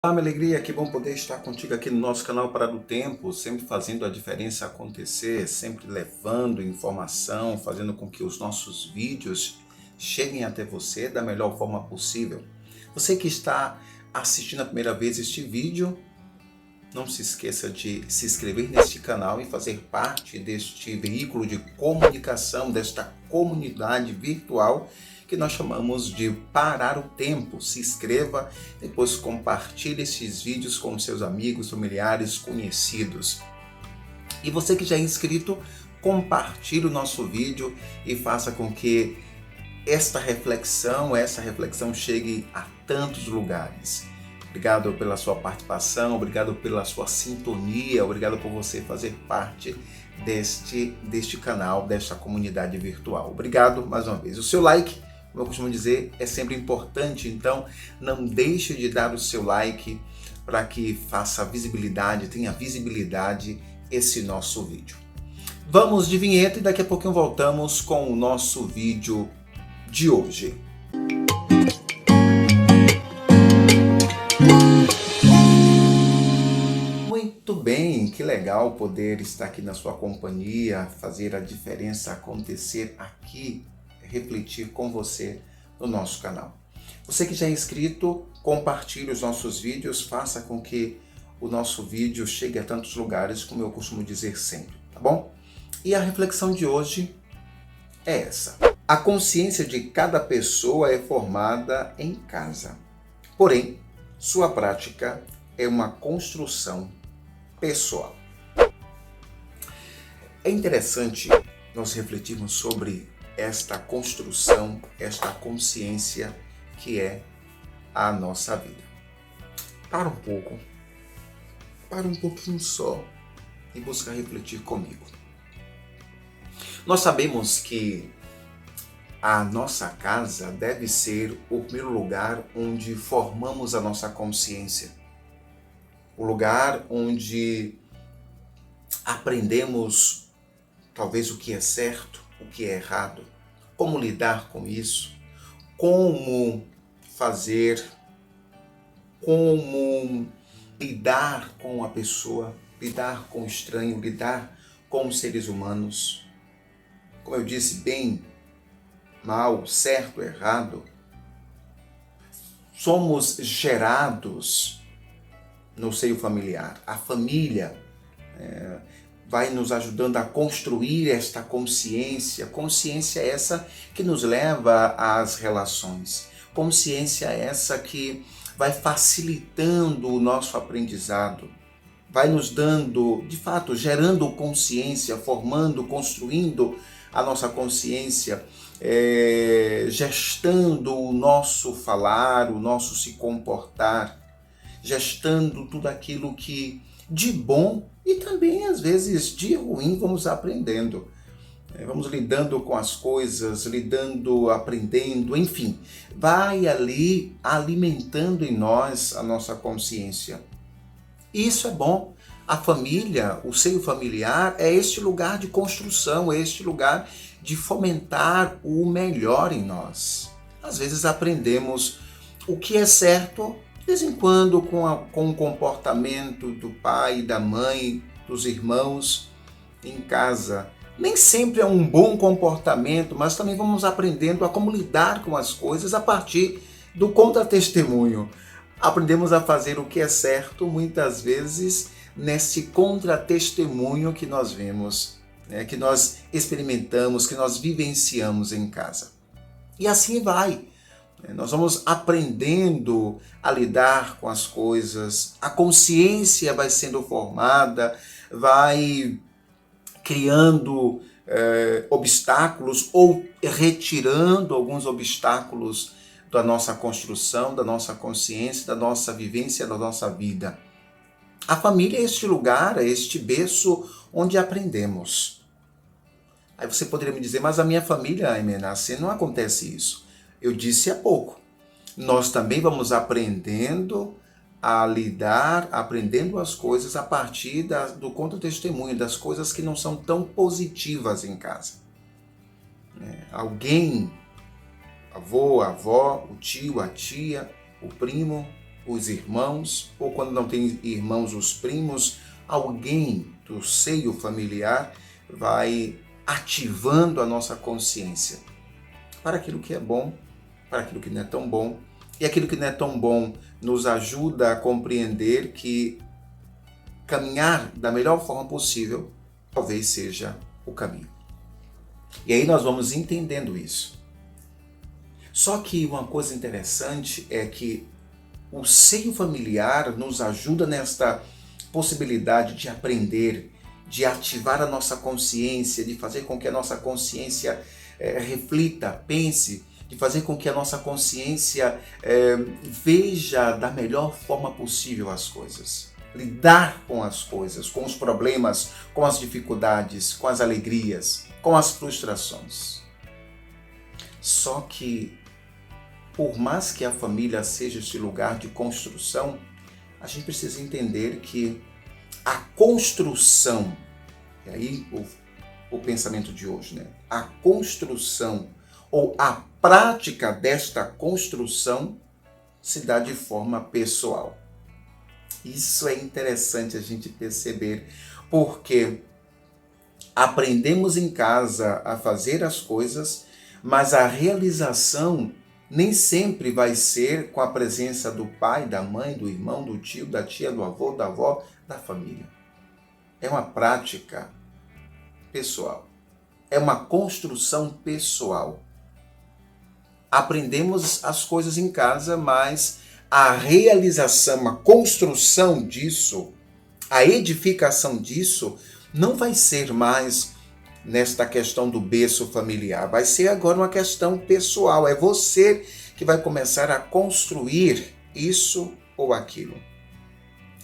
Olá, minha alegria, que bom poder estar contigo aqui no nosso canal Parada do Tempo, sempre fazendo a diferença acontecer, sempre levando informação, fazendo com que os nossos vídeos cheguem até você da melhor forma possível. Você que está assistindo a primeira vez este vídeo, não se esqueça de se inscrever neste canal e fazer parte deste veículo de comunicação, desta comunidade virtual que nós chamamos de Parar o Tempo. Se inscreva, depois compartilhe esses vídeos com seus amigos, familiares, conhecidos. E você que já é inscrito, compartilhe o nosso vídeo e faça com que essa reflexão chegue a tantos lugares. Obrigado pela sua participação, obrigado pela sua sintonia, obrigado por você fazer parte deste canal, desta comunidade virtual. Obrigado mais uma vez. O seu like, como eu costumo dizer, é sempre importante, então não deixe de dar o seu like para que faça visibilidade, tenha visibilidade esse nosso vídeo. Vamos de vinheta e daqui a pouquinho voltamos com o nosso vídeo de hoje. Muito bem, que legal poder estar aqui na sua companhia, fazer a diferença acontecer aqui, refletir com você no nosso canal. Você que já é inscrito, compartilhe os nossos vídeos, faça com que o nosso vídeo chegue a tantos lugares, como eu costumo dizer sempre, tá bom? E a reflexão de hoje é essa. A consciência de cada pessoa é formada em casa, porém, sua prática é uma construção pessoal. É interessante nós refletirmos sobre esta construção, esta consciência que é a nossa vida. Para um pouquinho só e busca refletir comigo. Nós sabemos que a nossa casa deve ser o primeiro lugar onde formamos a nossa consciência. O lugar onde aprendemos talvez o que é certo, o que é errado, como lidar com isso, como fazer, como lidar com a pessoa, lidar com o estranho, lidar com os seres humanos. Como eu disse, bem, mal, certo, errado. Somos gerados no seio familiar. A família vai nos ajudando a construir esta consciência essa que nos leva às relações, consciência essa que vai facilitando o nosso aprendizado, vai nos dando, de fato, gerando consciência, formando, construindo a nossa consciência, gestando o nosso falar, o nosso se comportar, gestando tudo aquilo que de bom e também, às vezes, de ruim vamos aprendendo. Vamos lidando com as coisas, aprendendo, enfim. Vai ali alimentando em nós a nossa consciência. E isso é bom. A família, o seio familiar, é este lugar de construção, é este lugar de fomentar o melhor em nós. Às vezes aprendemos o que é certo, de vez em quando, com o comportamento do pai, da mãe, dos irmãos em casa. Nem sempre é um bom comportamento, mas também vamos aprendendo a como lidar com as coisas a partir do contra-testemunho. Aprendemos a fazer o que é certo, muitas vezes, nesse contra-testemunho que nós vemos, que nós experimentamos, que nós vivenciamos em casa. E assim vai. Nós vamos aprendendo a lidar com as coisas, a consciência vai sendo formada, vai criando obstáculos ou retirando alguns obstáculos da nossa construção, da nossa consciência, da nossa vivência, da nossa vida. A família é este lugar, é este berço onde aprendemos. Aí você poderia me dizer, mas a minha família, Emenassi, não acontece isso. Eu disse há pouco. Nós também vamos aprendendo a lidar, aprendendo as coisas a partir do contra-testemunho, das coisas que não são tão positivas em casa. Alguém, avô, a avó, o tio, a tia, o primo, os irmãos, ou quando não tem irmãos, os primos, alguém do seio familiar vai ativando a nossa consciência para aquilo que é bom, para aquilo que não é tão bom. E aquilo que não é tão bom nos ajuda a compreender que caminhar da melhor forma possível talvez seja o caminho. E aí nós vamos entendendo isso. Só que uma coisa interessante é que o seio familiar nos ajuda nesta possibilidade de aprender, de ativar a nossa consciência, de fazer com que a nossa consciência reflita, pense, de fazer com que a nossa consciência veja da melhor forma possível as coisas. Lidar com as coisas, com os problemas, com as dificuldades, com as alegrias, com as frustrações. Só que, por mais que a família seja esse lugar de construção, a gente precisa entender que a construção, e aí o pensamento de hoje, né? A construção ou a prática desta construção se dá de forma pessoal. Isso é interessante a gente perceber, porque aprendemos em casa a fazer as coisas, mas a realização nem sempre vai ser com a presença do pai, da mãe, do irmão, do tio, da tia, do avô, da avó, da família. É uma prática pessoal. É uma construção pessoal. Aprendemos as coisas em casa, mas a realização, a construção disso, a edificação disso, não vai ser mais nesta questão do berço familiar. Vai ser agora uma questão pessoal. É você que vai começar a construir isso ou aquilo.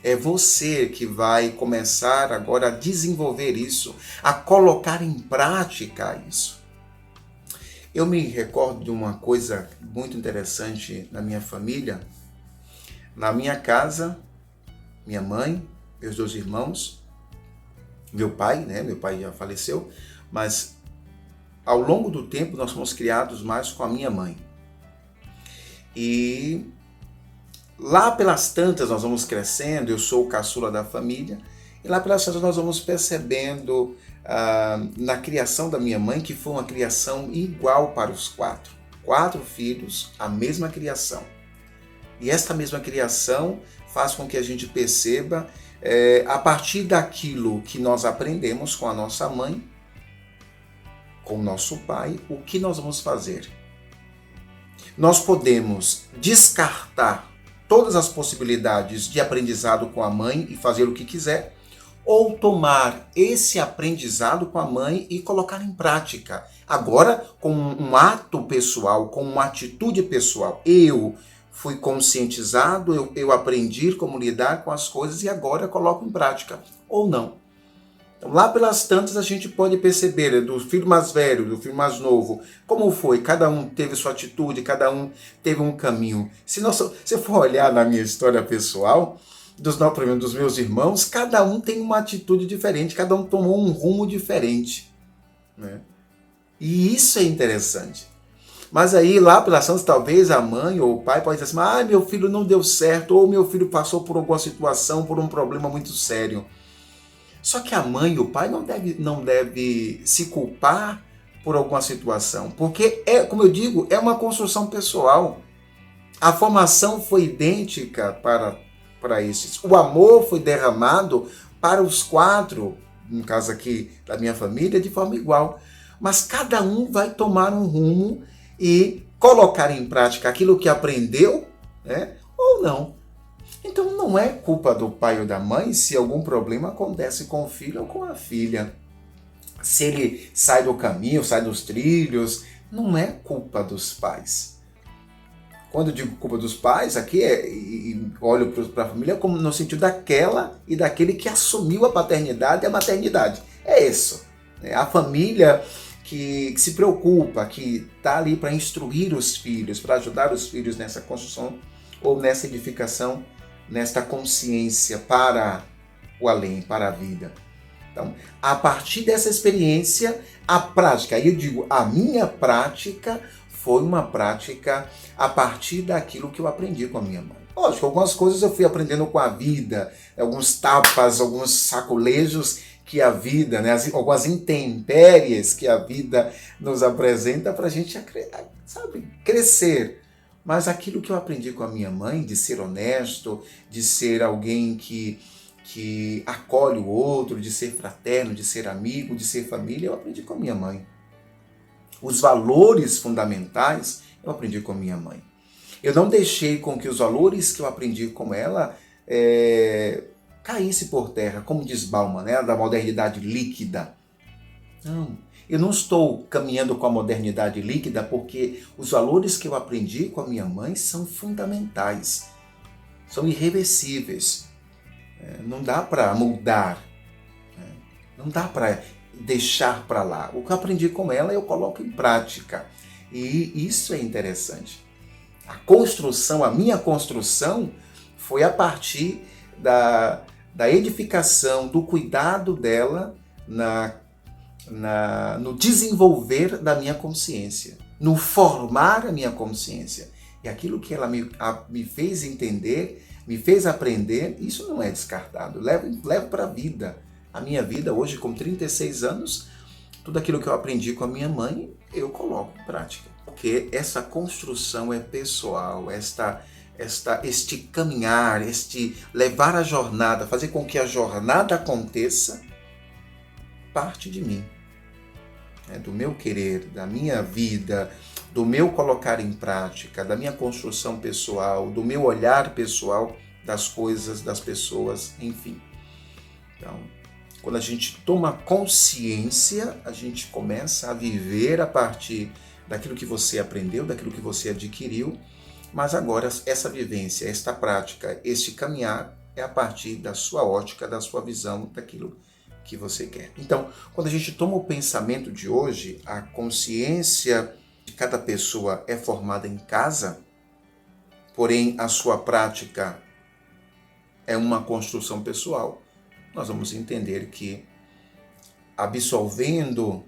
É você que vai começar agora a desenvolver isso, a colocar em prática isso. Eu me recordo de uma coisa muito interessante na minha família. Na minha casa, minha mãe, meus 2 irmãos, meu pai, né? Meu pai já faleceu, mas ao longo do tempo nós fomos criados mais com a minha mãe. E lá pelas tantas nós vamos crescendo, eu sou o caçula da família, e lá pelas tantas nós vamos percebendo na criação da minha mãe que foi uma criação igual para os 4. 4 filhos, a mesma criação. E esta mesma criação faz com que a gente perceba, a partir daquilo que nós aprendemos com a nossa mãe, com o nosso pai, o que nós vamos fazer. Nós podemos descartar todas as possibilidades de aprendizado com a mãe e fazer o que quiser, ou tomar esse aprendizado com a mãe e colocar em prática. Agora, com um ato pessoal, com uma atitude pessoal. Eu fui conscientizado, eu aprendi como lidar com as coisas e agora coloco em prática. Ou não. Então, lá pelas tantas a gente pode perceber, do filho mais velho, do filho mais novo, como foi, cada um teve sua atitude, cada um teve um caminho. Se for olhar na minha história pessoal, dos meus irmãos, cada um tem uma atitude diferente, cada um tomou um rumo diferente, né? E isso é interessante. Mas aí, lá pelas tantas, talvez a mãe ou o pai pode dizer assim, meu filho não deu certo, ou meu filho passou por alguma situação, por um problema muito sério. Só que a mãe e o pai não deve se culpar por alguma situação, porque, como eu digo, é uma construção pessoal. A formação foi idêntica para esses. O amor foi derramado para os 4, no caso aqui da minha família, de forma igual. Mas cada um vai tomar um rumo e colocar em prática aquilo que aprendeu, né, ou não. Então não é culpa do pai ou da mãe se algum problema acontece com o filho ou com a filha. Se ele sai do caminho, sai dos trilhos, não é culpa dos pais. Quando eu digo culpa dos pais, aqui e olho para a família como no sentido daquela e daquele que assumiu a paternidade e a maternidade. É isso. A família que se preocupa, que está ali para instruir os filhos, para ajudar os filhos nessa construção ou nessa edificação, nesta consciência para o além, para a vida. Então, a partir dessa experiência, a prática, aí eu digo, a minha prática foi uma prática a partir daquilo que eu aprendi com a minha mãe. Lógico, algumas coisas eu fui aprendendo com a vida, alguns tapas, alguns sacolejos que a vida, né, algumas intempéries que a vida nos apresenta para a gente, sabe, crescer. Mas aquilo que eu aprendi com a minha mãe, de ser honesto, de ser alguém que acolhe o outro, de ser fraterno, de ser amigo, de ser família, eu aprendi com a minha mãe. Os valores fundamentais eu aprendi com a minha mãe. Eu não deixei com que os valores que eu aprendi com ela caísse por terra, como diz Bauman, né, da modernidade líquida. Não, eu não estou caminhando com a modernidade líquida porque os valores que eu aprendi com a minha mãe são fundamentais, são irreversíveis. Não dá para mudar, não dá para deixar para lá. O que eu aprendi com ela eu coloco em prática. E isso é interessante. A minha construção foi a partir da edificação, do cuidado dela no desenvolver da minha consciência, no formar a minha consciência. E aquilo que ela me fez entender, me fez aprender, isso não é descartado. Levo para a vida. A minha vida hoje, com 36 anos, tudo aquilo que eu aprendi com a minha mãe, eu coloco em prática. Porque essa construção é pessoal, este caminhar, este levar a jornada, fazer com que a jornada aconteça, parte de mim. Do meu querer, da minha vida, do meu colocar em prática, da minha construção pessoal, do meu olhar pessoal das coisas, das pessoas, enfim. Então, quando a gente toma consciência, a gente começa a viver a partir daquilo que você aprendeu, daquilo que você adquiriu, mas agora essa vivência, esta prática, este caminhar é a partir da sua ótica, da sua visão, daquilo que você quer. Então, quando a gente toma o pensamento de hoje, a consciência de cada pessoa é formada em casa, porém a sua prática é uma construção pessoal. Nós vamos entender que, absolvendo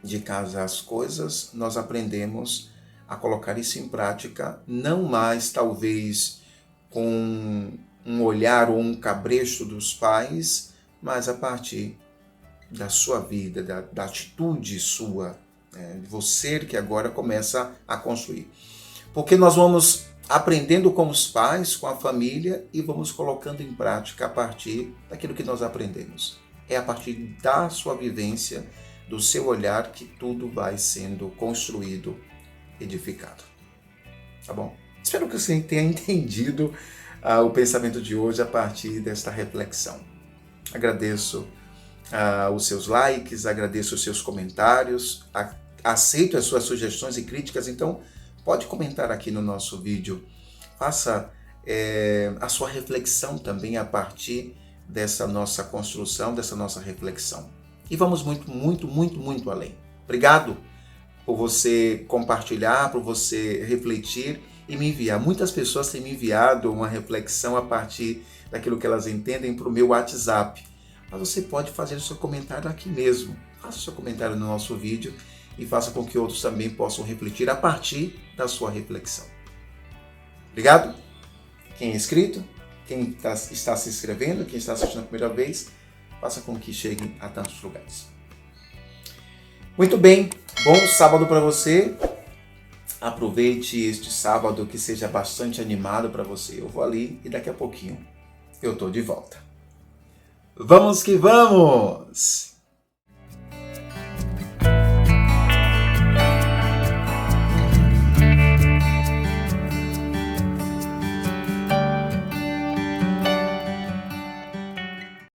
de casa as coisas, nós aprendemos a colocar isso em prática, não mais talvez com um olhar ou um cabresto dos pais, mas a partir da sua vida, da atitude sua, de você que agora começa a construir. Porque nós vamos aprendendo com os pais, com a família e vamos colocando em prática a partir daquilo que nós aprendemos. É a partir da sua vivência, do seu olhar que tudo vai sendo construído, edificado. Tá bom? Espero que você tenha entendido o pensamento de hoje a partir desta reflexão. Agradeço os seus likes, agradeço os seus comentários, aceito as suas sugestões e críticas, então pode comentar aqui no nosso vídeo, faça a sua reflexão também a partir dessa nossa construção, dessa nossa reflexão. E vamos muito, muito, muito, muito além. Obrigado por você compartilhar, por você refletir e me enviar. Muitas pessoas têm me enviado uma reflexão a partir daquilo que elas entendem para o meu WhatsApp. Mas você pode fazer o seu comentário aqui mesmo. Faça o seu comentário no nosso vídeo e faça com que outros também possam refletir a partir da sua reflexão. Obrigado. Quem é inscrito, quem está se inscrevendo, quem está assistindo a primeira vez, faça com que chegue a tantos lugares. Muito bem, bom sábado para você. Aproveite este sábado que seja bastante animado para você. Eu vou ali e daqui a pouquinho eu estou de volta. Vamos que vamos!